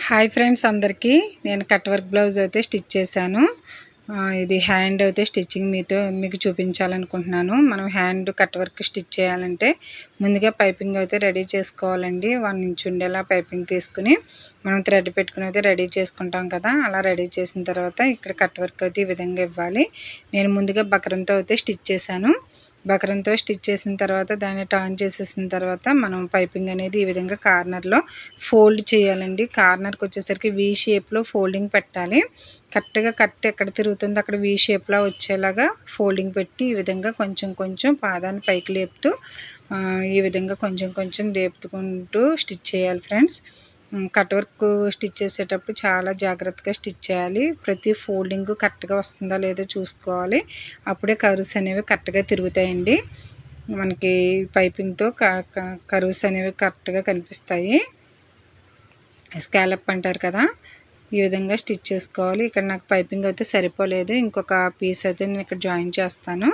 Hi friends అందరికీ నేను cut work blouse అయితే స్టిచ్ చేశాను. ఇది హ్యాండ్ అయితే స్టిచ్చింగ్ మీకు చూపించాలనుకుంటున్నాను. మనం హ్యాండ్ కట్ వర్క్ స్టిచ్ చేయాలంటే ముందుగా పైపింగ్ అయితే రెడీ చేసుకోవాలండి. 1 ఇంచ్ ఉండేలా పైపింగ్ తీసుకుని మనం థ్రెడ్ పెట్టుకుని అయితే రెడీ చేసుకుంటాం కదా. అలా రెడీ చేసిన తర్వాత ఇక్కడ కట్ వర్క్ అయితే ఈ విధంగా ఇవ్వాలి. నేను ముందుగా బక్రంతో అయితే స్టిచ్ చేశాను. బక్రంతో స్టిచ్ చేసిన తర్వాత దాన్ని టర్న్ చేసేసిన తర్వాత మనం పైపింగ్ అనేది ఈ విధంగా కార్నర్లో ఫోల్డ్ చేయాలండి. కార్నర్కి వచ్చేసరికి వీ షేప్లో ఫోల్డింగ్ పెట్టాలి. కరెక్ట్గా కట్ ఎక్కడ తిరుగుతుందో అక్కడ వీ షేప్లో వచ్చేలాగా ఫోల్డింగ్ పెట్టి ఈ విధంగా కొంచెం కొంచెం పాదాన్ని పైకి లేపుతూ ఈ విధంగా కొంచెం కొంచెం లేపుకుంటూ స్టిచ్ చేయాలి ఫ్రెండ్స్. కట్ వర్క్ స్టిచ్ చేసేటప్పుడు చాలా జాగ్రత్తగా స్టిచ్ చేయాలి. ప్రతి ఫోల్డింగ్ కరెక్ట్గా వస్తుందా లేదో చూసుకోవాలి. అప్పుడే కర్వ్స్ అనేవి కరెక్ట్గా తిరుగుతాయండి. మనకి పైపింగ్తో కర్వ్స్ అనేవి కరెక్ట్గా కనిపిస్తాయి. స్కాలప్ అంటారు కదా, ఈ విధంగా స్టిచ్ చేసుకోవాలి. ఇక్కడ నాకు పైపింగ్ అయితే సరిపోలేదు. ఇంకొక పీస్ అయితే నేను ఇక్కడ జాయిన్ చేస్తాను.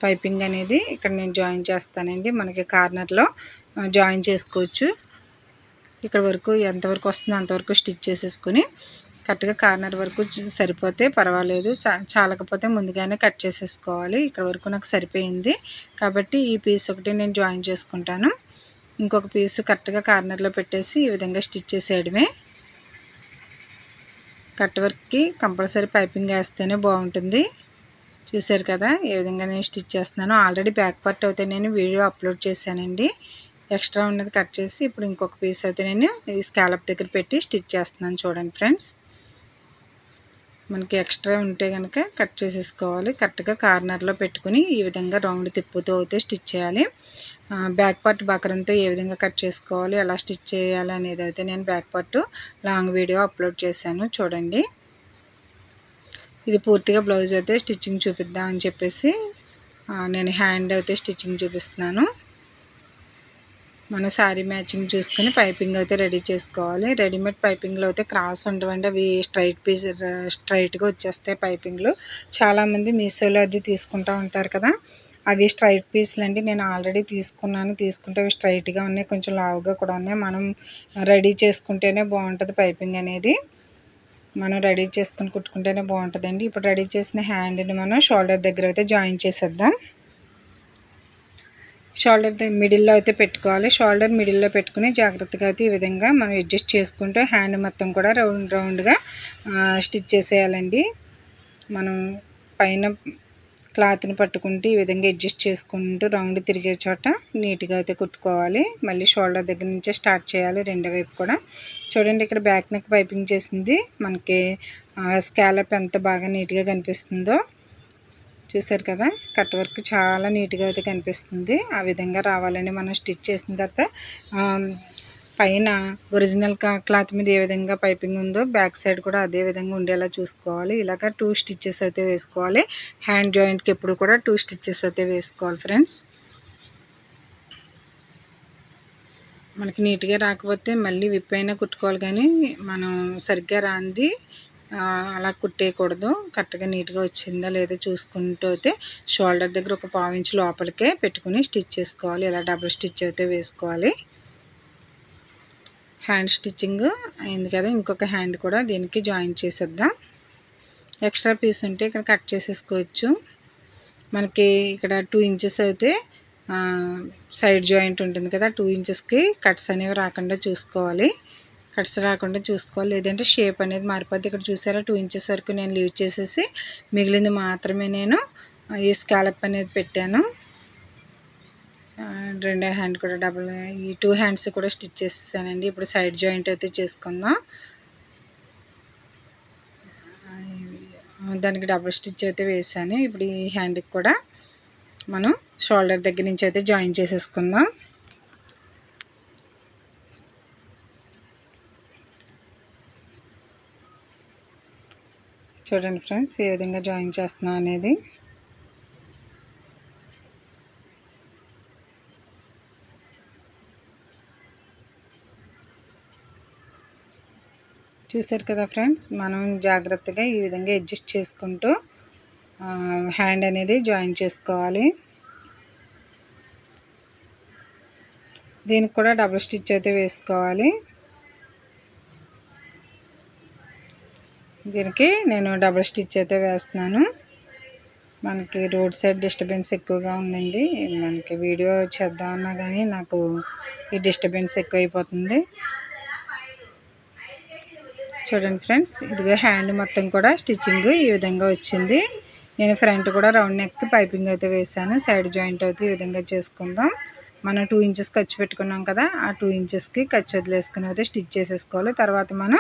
పైపింగ్ అనేది ఇక్కడ నేను జాయిన్ చేస్తానండి. మనకి కార్నర్లో జాయిన్ చేసుకోవచ్చు. ఇక్కడ వరకు ఎంతవరకు వస్తుందో అంతవరకు స్టిచ్ చేసేసుకుని కరెక్ట్గా కార్నర్ వరకు సరిపోతే పర్వాలేదు, చాలకపోతే ముందుగానే కట్ చేసేసుకోవాలి. ఇక్కడ వరకు నాకు సరిపోయింది కాబట్టి ఈ పీస్ ఒకటి నేను జాయిన్ చేసుకుంటాను. ఇంకొక పీసు కరెక్ట్గా కార్నర్లో పెట్టేసి ఈ విధంగా స్టిచ్ చేసేయడమే. కట్ వర్క్కి కంపల్సరీ పైపింగ్ వేస్తేనే బాగుంటుంది. చూసారు కదా ఏ విధంగా నేను స్టిచ్ చేస్తున్నాను. ఆల్రెడీ బ్యాక్ పార్ట్ అయితే నేను వీడియో అప్లోడ్ చేశానండి. ఎక్స్ట్రా ఉన్నది కట్ చేసి ఇప్పుడు ఇంకొక పీస్ అయితే నేను ఈ స్కాలప్ దగ్గర పెట్టి స్టిచ్ చేస్తున్నాను. చూడండి ఫ్రెండ్స్, మనకి ఎక్స్ట్రా ఉంటే కనుక కట్ చేసేసుకోవాలి. కరెక్ట్గా కార్నర్లో పెట్టుకుని ఈ విధంగా రౌండ్ తిప్పుతూ అయితే స్టిచ్ చేయాలి. బ్యాక్ పార్ట్ బకరంతో ఏ విధంగా కట్ చేసుకోవాలి, ఎలా స్టిచ్ చేయాలి అనేది అయితే నేను back part long video upload చేశాను. చూడండి, ఇది పూర్తిగా బ్లౌజ్ అయితే స్టిచ్చింగ్ చూపిద్దాం అని చెప్పేసి నేను హ్యాండ్ అయితే స్టిచ్చింగ్ చూపిస్తున్నాను. మన శారీ మ్యాచింగ్ చూసుకుని పైపింగ్ అయితే రెడీ చేసుకోవాలి. రెడీమేడ్ పైపింగ్లో అయితే క్రాస్ ఉండవండి, అవి స్ట్రైట్గా వచ్చేస్తాయి పైపింగ్లు. చాలామంది మీషోలో అది తీసుకుంటూ ఉంటారు కదా, అవి స్ట్రైట్ పీస్లు అండి. నేను ఆల్రెడీ తీసుకుంటే అవి స్ట్రైట్గా ఉన్నాయి, కొంచెం లావుగా కూడా ఉన్నాయి. మనం రెడీ చేసుకుంటేనే బాగుంటుంది. పైపింగ్ అనేది మనం రెడీ చేసుకుని కుట్టుకుంటేనే బాగుంటుందండి. ఇప్పుడు రెడీ చేసిన హ్యాండ్ని మనం షోల్డర్ దగ్గర అయితే జాయిన్ చేసేద్దాం. షోల్డర్ మిడిల్లో అయితే పెట్టుకోవాలి. షోల్డర్ మిడిల్లో పెట్టుకుని జాగ్రత్తగా అయితే ఈ విధంగా మనం అడ్జస్ట్ చేసుకుంటూ హ్యాండ్ మొత్తం కూడా రౌండ్గా స్టిచ్ చేసేయాలండి. మనం పైన క్లాత్ని పట్టుకుంటూ ఈ విధంగా అడ్జస్ట్ చేసుకుంటూ రౌండ్ తిరిగే చోట నీట్గా అయితే కుట్టుకోవాలి. మళ్ళీ షోల్డర్ దగ్గర నుంచే స్టార్ట్ చేయాలి రెండో వైపు కూడా. చూడండి, ఇక్కడ బ్యాక్ నెక్ పైపింగ్ చేసింది మనకి స్కాలప్ ఎంత బాగా నీట్గా కనిపిస్తుందో. చూసారు కదా, కట్ వర్క్ చాలా నీట్గా అయితే కనిపిస్తుంది. ఆ విధంగా రావాలని మనం స్టిచ్ చేసిన తర్వాత పైన ఒరిజినల్ క్లాత్ మీద ఏ విధంగా పైపింగ్ ఉందో బ్యాక్ సైడ్ కూడా అదే విధంగా ఉండేలా చూసుకోవాలి. ఇలాగ 2 స్టిచ్చెస్ అయితే వేసుకోవాలి. హ్యాండ్ జాయింట్కి ఎప్పుడు కూడా 2 స్టిచ్చెస్ అయితే వేసుకోవాలి ఫ్రెండ్స్. మనకి నీట్గా రాకపోతే మళ్ళీ విప్పైనా కుట్టుకోవాలి, కానీ మనం సరిగ్గా రాంది అలా కుట్టేయకూడదు. కరెక్ట్గా నీట్గా వచ్చిందా లేదో చూసుకుంటూ అయితే షోల్డర్ దగ్గర ఒక 1/4 ఇంచ్ లోపలికే పెట్టుకుని స్టిచ్ చేసుకోవాలి. ఇలా డబుల్ స్టిచ్ అయితే వేసుకోవాలి. హ్యాండ్ స్టిచ్చింగ్ అయింది కదా, ఇంకొక హ్యాండ్ కూడా దీనికి జాయిన్ చేసేద్దాం. ఎక్స్ట్రా పీస్ ఉంటే ఇక్కడ కట్ చేసేసుకోవచ్చు. మనకి ఇక్కడ 2 ఇంచెస్ అయితే సైడ్ జాయింట్ ఉంటుంది కదా, 2 ఇంచెస్కి కట్స్ అనేవి రాకుండా చూసుకోవాలి. లేదంటే షేప్ అనేది మారిపోద్ది. ఇక్కడ చూసారా, 2 ఇంచెస్ వరకు నేను లీవ్ చేసేసి మిగిలింది మాత్రమే నేను ఈ స్కాలప్ అనేది పెట్టాను. రెండో హ్యాండ్ కూడా ఈ 2 హ్యాండ్స్ కూడా స్టిచ్ చేసేసానండి. ఇప్పుడు సైడ్ జాయింట్ అయితే చేసుకుందాం. దానికి డబుల్ స్టిచ్ అయితే వేసాను. ఇప్పుడు ఈ హ్యాండ్కి కూడా మనం షోల్డర్ దగ్గర నుంచి అయితే జాయిన్ చేసేసుకుందాం. చూడండి ఫ్రెండ్స్, ఏ విధంగా జాయిన్ చేస్తున్నాం అనేది. చూసారు కదా ఫ్రెండ్స్, మనం జాగ్రత్తగా ఈ విధంగా అడ్జస్ట్ చేసుకుంటూ హ్యాండ్ అనేది జాయిన్ చేసుకోవాలి. దీనికి కూడా డబుల్ స్టిచ్ అయితే వేసుకోవాలి. దీనికి నేను డబుల్ స్టిచ్ అయితే వేస్తున్నాను. మనకి రోడ్ సైడ్ డిస్టర్బెన్స్ ఎక్కువగా ఉందండి. మనకి వీడియో చేద్దామన్నా కానీ నాకు ఈ డిస్టర్బెన్స్ ఎక్కువైపోతుంది. చూడండి ఫ్రెండ్స్, ఇదిగో హ్యాండ్ మొత్తం కూడా స్టిచ్చింగ్ ఈ విధంగా వచ్చింది. నేను ఫ్రంట్ కూడా రౌండ్ నెక్ పైపింగ్ అయితే వేసాను. సైడ్ జాయింట్ అయితే ఈ విధంగా చేసుకుందాం. మనం 2 ఇంచెస్ ఖర్చు పెట్టుకున్నాం కదా, ఆ 2 ఇంచెస్కి ఖర్చు వదిలేసుకుని అయితే స్టిచ్ చేసేసుకోవాలి. తర్వాత మనం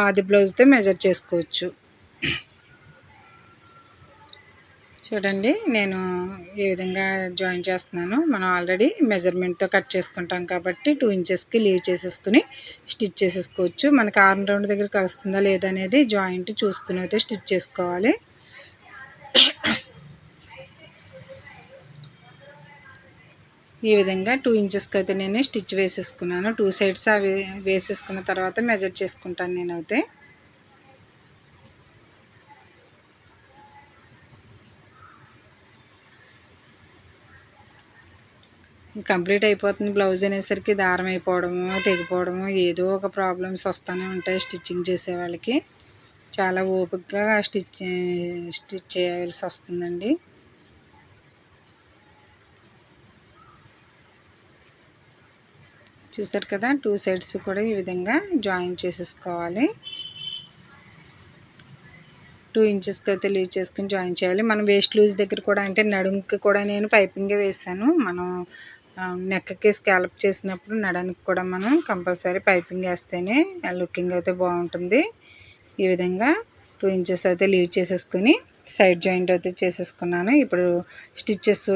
అది బ్లౌజ్తో మెజర్ చేసుకోవచ్చు. చూడండి, నేను ఈ విధంగా జాయిన్ చేస్తున్నాను. మనం ఆల్రెడీ మెజర్మెంట్తో కట్ చేసుకుంటాం కాబట్టి 2 ఇంచెస్కి లీవ్ చేసేసుకుని స్టిచ్ చేసేసుకోవచ్చు. మనకి ఆర్మ్ రౌండ్ దగ్గర కలుస్తుందా లేదా అనేది జాయింట్ చూసుకుని అయితే స్టిచ్ చేసుకోవాలి. ఈ విధంగా 2 ఇంచెస్కి అయితే నేను స్టిచ్ వేసేసుకున్నాను. 2 సైడ్స్ అవి వేసేసుకున్న తర్వాత మెజర్ చేసుకుంటాను నేనైతే. కంప్లీట్ అయిపోతుంది బ్లౌజ్ అనేసరికి దారం అయిపోవడము, తెగిపోవడము, ఏదో ఒక ప్రాబ్లమ్స్ వస్తూనే ఉంటాయి స్టిచ్చింగ్ చేసే వాళ్ళకి. చాలా ఓపికగా స్టిచ్ చేయాల్సి వస్తుందండి. చూసారు కదా, 2 సైడ్స్ కూడా ఈ విధంగా జాయిన్ చేసేసుకోవాలి. 2 ఇంచెస్కి అయితే లీవ్ చేసుకుని జాయిన్ చేయాలి. మనం వేస్ట్ లూజ్ దగ్గర కూడా, అంటే నడుముకి కూడా నేను పైపింగే వేసాను. మనం నెక్కి స్కాలప్ చేసినప్పుడు నడానికి కూడా మనం కంపల్సరీ పైపింగ్ వేస్తేనే లుకింగ్ అయితే బాగుంటుంది. ఈ విధంగా 2 ఇంచెస్ అయితే లీవ్ చేసేసుకుని సైడ్ జాయింట్ అయితే చేసేసుకున్నాను. ఇప్పుడు స్టిచ్చెస్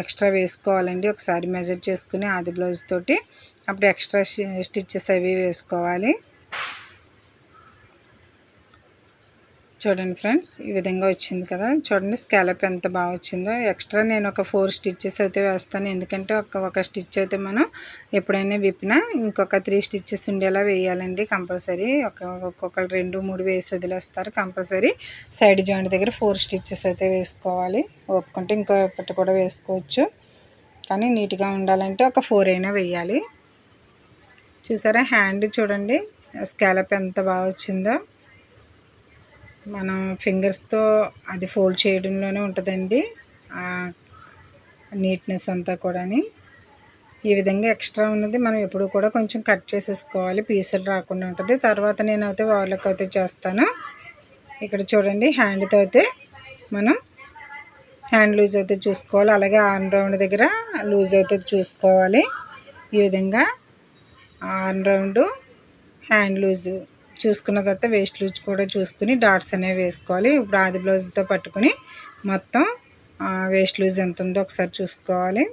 ఎక్స్ట్రా వేసుకోవాలండి. ఒకసారి మెజర్ చేసుకుని ఆది బ్లౌజ్ తోటి అప్పుడు ఎక్స్ట్రా స్టిచ్చెస్ అవి వేసుకోవాలి. చూడండి ఫ్రెండ్స్, ఈ విధంగా వచ్చింది కదా. చూడండి స్కాలప్ ఎంత బాగా వచ్చిందో. ఎక్స్ట్రా నేను ఒక 4 స్టిచ్చెస్ అయితే వేస్తాను. ఎందుకంటే ఒక స్టిచ్ అయితే మనం ఎప్పుడైనా విప్పినా ఇంకొక 3 స్టిచ్చెస్ ఉండేలా వేయాలండి కంపల్సరీ. ఒక్కొక్కరు 2, 3 వేసి వదిలేస్తారు. కంపల్సరీ సైడ్ జాయింట్ దగ్గర 4 స్టిచ్చెస్ అయితే వేసుకోవాలి. ఒప్పుకుంటే ఇంకొకటి కూడా వేసుకోవచ్చు, కానీ నీట్గా ఉండాలంటే ఒక 4 అయినా వేయాలి. చూసారా, హ్యాండ్ చూడండి స్కాలప్ ఎంత బాగా వచ్చిందో. మనం ఫింగర్స్తో అది ఫోల్డ్ చేయడంలోనే ఉంటుందండి నీట్నెస్ అంతా కూడా. ఈ విధంగా ఎక్స్ట్రా ఉన్నది మనం ఎప్పుడు కూడా కొంచెం కట్ చేసేసుకోవాలి, పీసులు రాకుండా ఉంటుంది. తర్వాత నేనైతే వాళ్ళకి అయితే చేస్తాను. ఇక్కడ చూడండి, హ్యాండ్తో అయితే మనం హ్యాండ్ లూజ్ అయితే చూసుకోవాలి. అలాగే ఆర్మ్ రౌండ్ దగ్గర లూజ్ అయితే చూసుకోవాలి. ఈ విధంగా ఆర్మ్ రౌండ్, హ్యాండ్ లూజు చూసుకున్న తర్వాత వేస్ట్ లూజ్ కూడా చూసుకుని డాట్స్ అనేవి వేసుకోవాలి. ఇప్పుడు ఆది బ్లౌజ్తో పట్టుకుని మొత్తం వేస్ట్ లూజ్ ఎంత ఉందో ఒకసారి చూసుకోవాలి.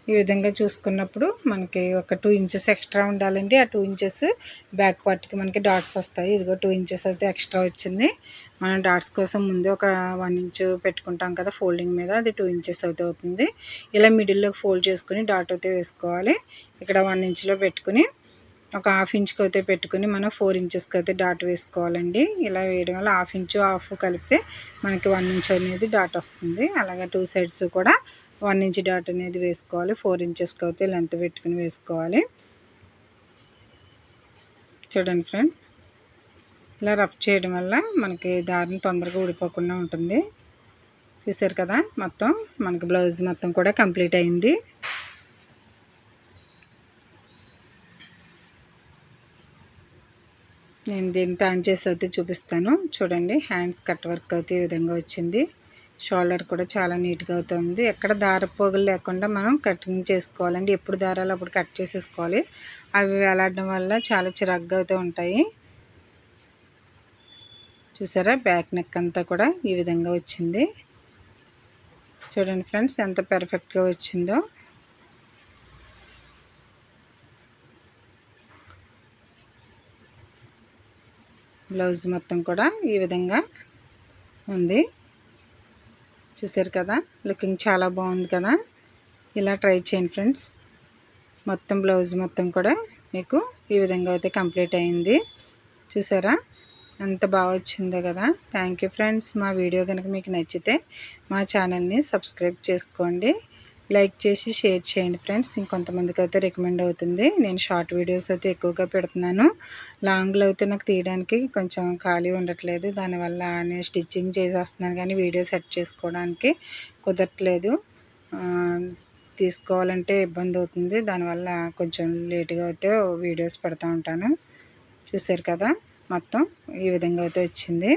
ఈ విధంగా చూసుకున్నప్పుడు మనకి ఒక 2 ఇంచెస్ ఎక్స్ట్రా ఉండాలండి. ఆ 2 ఇంచెస్ బ్యాక్ పార్ట్కి మనకి డాట్స్ వస్తాయి. ఇదిగో 2 ఇంచెస్ అయితే ఎక్స్ట్రా వచ్చింది. మనం డాట్స్ కోసం ముందే ఒక 1 ఇంచ్ పెట్టుకుంటాం కదా ఫోల్డింగ్ మీద, అది 2 ఇంచెస్ అయితే అవుతుంది. ఇలా మిడిల్లో ఫోల్డ్ చేసుకుని డాట్ అయితే వేసుకోవాలి. ఇక్కడ 1 ఇంచ్లో పెట్టుకుని ఒక 1/2 ఇంచ్కి అయితే పెట్టుకుని మనం 4 ఇంచెస్కి అయితే డాట్ వేసుకోవాలండి. ఇలా వేయడం వల్ల 1/2 ఇంచు 1/2 కలిపితే మనకి 1 ఇంచ్ అనేది డాట్ వస్తుంది. అలాగే 2 సైడ్స్ కూడా 1 ఇంచ్ డాట్ అనేది వేసుకోవాలి. 4 ఇంచెస్కి అయితే లెంత్ పెట్టుకుని వేసుకోవాలి. చూడండి ఫ్రెండ్స్, ఇలా రఫ్ చేయడం వల్ల మనకి దారం తొందరగా ఊడిపోకుండా ఉంటుంది. చూసారు కదా, మొత్తం మనకి బ్లౌజ్ మొత్తం కూడా కంప్లీట్ అయింది. నేను దీన్ని టర్న్ చేసి అయితే చూపిస్తాను. చూడండి, హ్యాండ్స్ కట్ వర్క్ అయితే ఈ విధంగా వచ్చింది. షోల్డర్ కూడా చాలా నీట్గా అవుతుంది. ఎక్కడ దారపోగులు లేకుండా మనం కటింగ్ చేసుకోవాలండి. ఎప్పుడు దారాలు అప్పుడు కట్ చేసేసుకోవాలి. అవి వేలాడడం వల్ల చాలా చిరాగ్గా అయితే ఉంటాయి. చూసారా, బ్యాక్ నెక్ అంతా కూడా ఈ విధంగా వచ్చింది. చూడండి ఫ్రెండ్స్, ఎంత పర్ఫెక్ట్గా వచ్చిందో. బ్లౌజ్ మొత్తం కూడా ఈ విధంగా ఉంది. చూసారు కదా, లుకింగ్ చాలా బాగుంది కదా. ఇలా ట్రై చేయండి ఫ్రెండ్స్. మొత్తం బ్లౌజ్ మొత్తం కూడా మీకు ఈ విధంగా అయితే కంప్లీట్ అయింది. చూసారా ఎంత బాగా వచ్చిందో కదా. Thank you friends. మా వీడియో కనుక మీకు నచ్చితే మా ఛానల్ని సబ్స్క్రైబ్ చేసుకోండి. లైక్ చేసి షేర్ చేయండి ఫ్రెండ్స్. ఇంకొంతమందికి అయితే రికమెండ్ అవుతుంది. నేను షార్ట్ వీడియోస్ అయితే ఎక్కువగా పెడుతున్నాను. లాంగ్లో అయితే నాకు తీయడానికి కొంచెం ఖాళీ ఉండట్లేదు. దానివల్ల నేను స్టిచ్చింగ్ చేసేస్తున్నాను కానీ వీడియో సెట్ చేసుకోవడానికి కుదరట్లేదు. తీసుకోవాలంటే ఇబ్బంది అవుతుంది. దానివల్ల కొంచెం లేట్గా అయితే వీడియోస్ పెడతా ఉంటాను. చూసారు కదా, మొత్తం ఈ విధంగా అయితే వచ్చింది.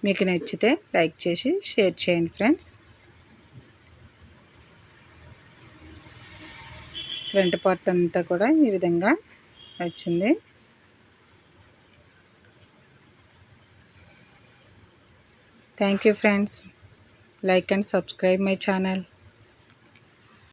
మీకు నచ్చితే లైక్ చేసి షేర్ చేయండి ఫ్రెండ్స్. ఫ్రంట్ పార్ట్ అంతా కూడా ఈ విధంగా వచ్చింది. Thank you friends. Like and subscribe my channel.